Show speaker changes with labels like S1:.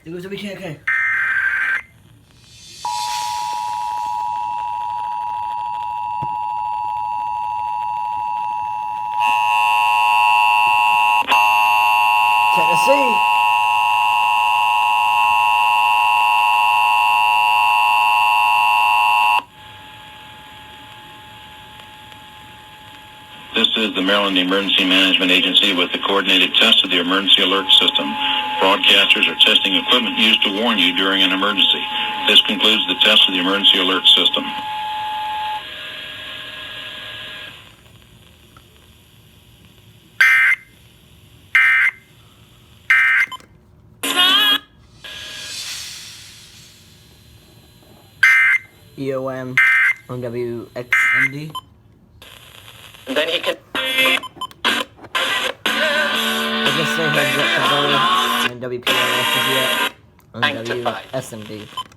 S1: There goes WKIK. Tennessee.
S2: This is the Maryland Emergency Management Agency with the coordinated test of the emergency alert system. Broadcasters are testing equipment used to warn you during an emergency. This concludes the test of the emergency alert system.
S1: EOM on WXMD.
S3: Then he can.
S1: I guess they have yet to go on WPLS yet on
S3: Sanctified.
S1: WSMD.